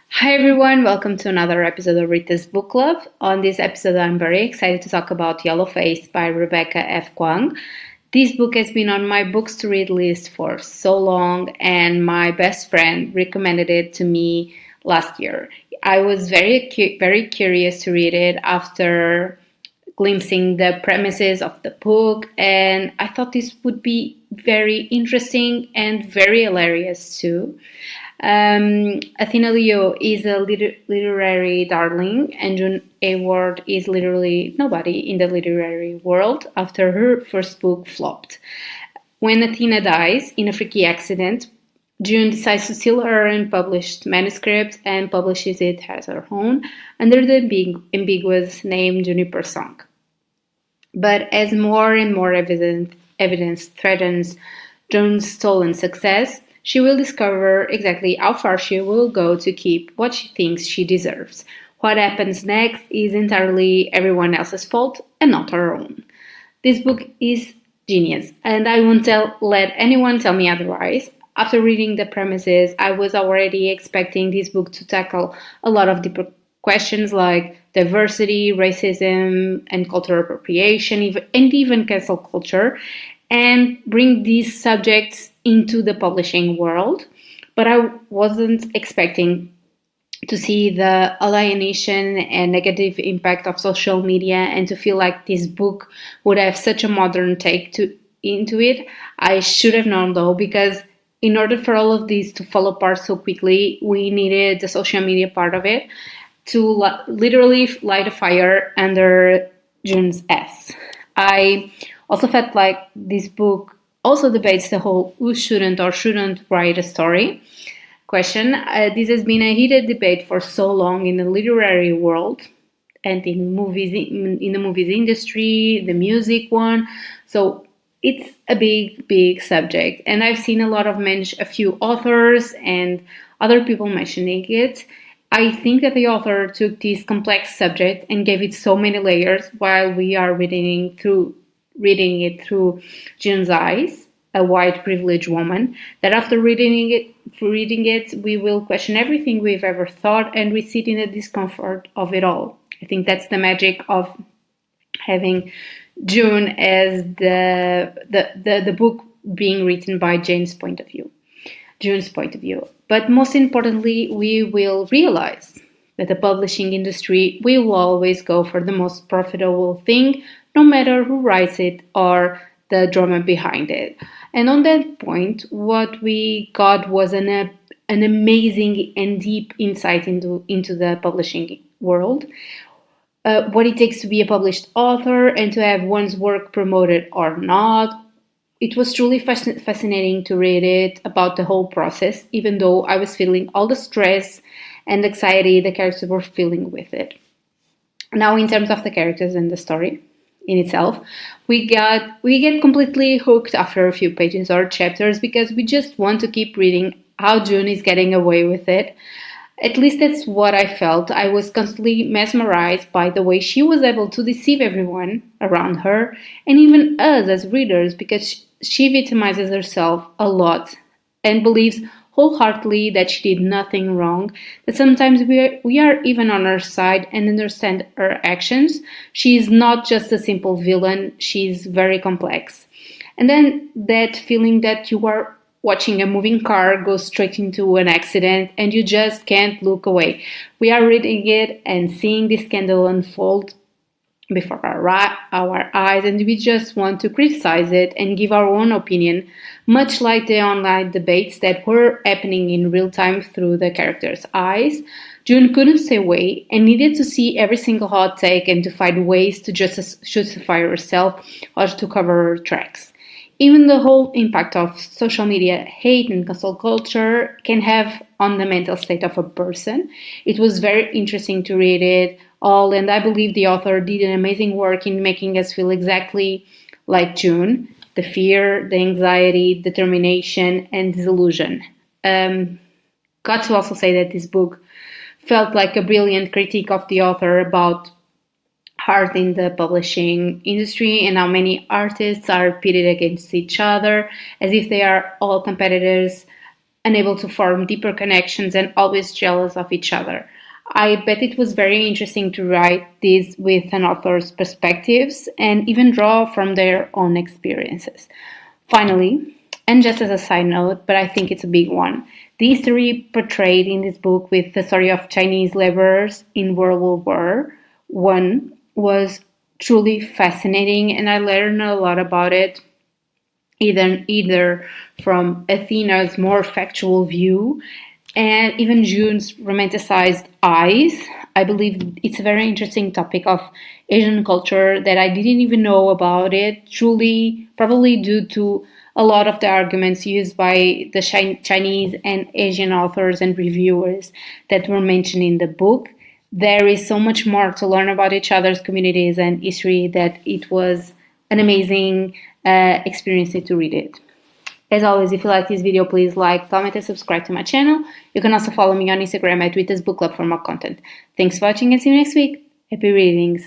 Hi everyone, welcome to another episode of Rita's Book Club. On this episode, I'm very excited to talk about Yellowface by Rebecca F. Kuang. This book has been on my books to read list for so long, and my best friend recommended it to me last year. I was very curious to read it after glimpsing the premises of the book, and I thought this would be very interesting and very hilarious too. Athena Leo is a literary darling, and June Award is literally nobody in the literary world after her first book flopped. When Athena dies in a freaky accident, June decides to steal her unpublished manuscript and publishes it as her own under the ambiguous name Juniper Song. But as more and more evidence threatens Joan's stolen success, she will discover exactly how far she will go to keep what she thinks she deserves. What happens next is entirely everyone else's fault and not her own. This book is genius, and I won't let anyone tell me otherwise. After reading the premises, I was already expecting this book to tackle a lot of deeper questions like diversity, racism, and cultural appropriation, and even cancel culture, and bring these subjects into the publishing world. But I wasn't expecting to see the alienation and negative impact of social media and to feel like this book would have such a modern take into it. I should have known though, because in order for all of these to fall apart so quickly, we needed the social media part of it to literally light a fire under June's ass. I also felt like this book also debates the whole who shouldn't or shouldn't write a story question. This has been a heated debate for so long in the literary world and in the movies industry, the music one. So it's a big subject, and I've seen a few authors and other people mentioning it. I think that the author took this complex subject and gave it so many layers while we are reading it through June's eyes, a white privileged woman, that after reading it, we will question everything we've ever thought and we sit in the discomfort of it all. I think that's the magic of having June as the book being written by June's point of view. But most importantly, we will realize that the publishing industry will always go for the most profitable thing, no matter who writes it or the drama behind it. And on that point, what we got was an amazing and deep insight into the publishing world. What it takes to be a published author and to have one's work promoted or not. It was truly fascinating to read it about the whole process, even though I was feeling all the stress and anxiety the characters were feeling with it. Now, in terms of the characters and the story in itself, we get completely hooked after a few pages or chapters because we just want to keep reading how June is getting away with it. At least that's what I felt. I was constantly mesmerized by the way she was able to deceive everyone around her and even us as readers, because she victimizes herself a lot and believes wholeheartedly that she did nothing wrong, that sometimes we are even on her side and understand her actions. She is not just a simple villain, she's very complex. And then that feeling that you are watching a moving car go straight into an accident and you just can't look away. We are reading it and seeing this scandal unfold before our eyes, and we just want to criticize it and give our own opinion, much like the online debates that were happening in real time through the characters' eyes. June couldn't stay away and needed to see every single hot take and to find ways to justify herself or to cover her tracks. Even the whole impact of social media, hate, and cancel culture can have on the mental state of a person. It was very interesting to read it all, and I believe the author did an amazing work in making us feel exactly like June: the fear, the anxiety, determination, and disillusion. Got to also say that this book felt like a brilliant critique of the author about art in the publishing industry and how many artists are pitted against each other as if they are all competitors unable to form deeper connections, and always jealous of each other. I bet it was very interesting to write this with an author's perspectives and even draw from their own experiences. Finally, and just as a side note, but I think it's a big one, the history portrayed in this book with the story of Chinese laborers in World War I was truly fascinating, and I learned a lot about it, either from Athena's more factual view and even June's romanticized eyes. I believe it's a very interesting topic of Asian culture that I didn't even know about it, truly, probably due to a lot of the arguments used by the Chinese and Asian authors and reviewers that were mentioned in the book. There is so much more to learn about each other's communities and history that it was an amazing experience to read it. As always, if you like this video, please like, comment, and subscribe to my channel. You can also follow me on Instagram at Rita's Book Club for more content. Thanks for watching and see you next week. Happy readings!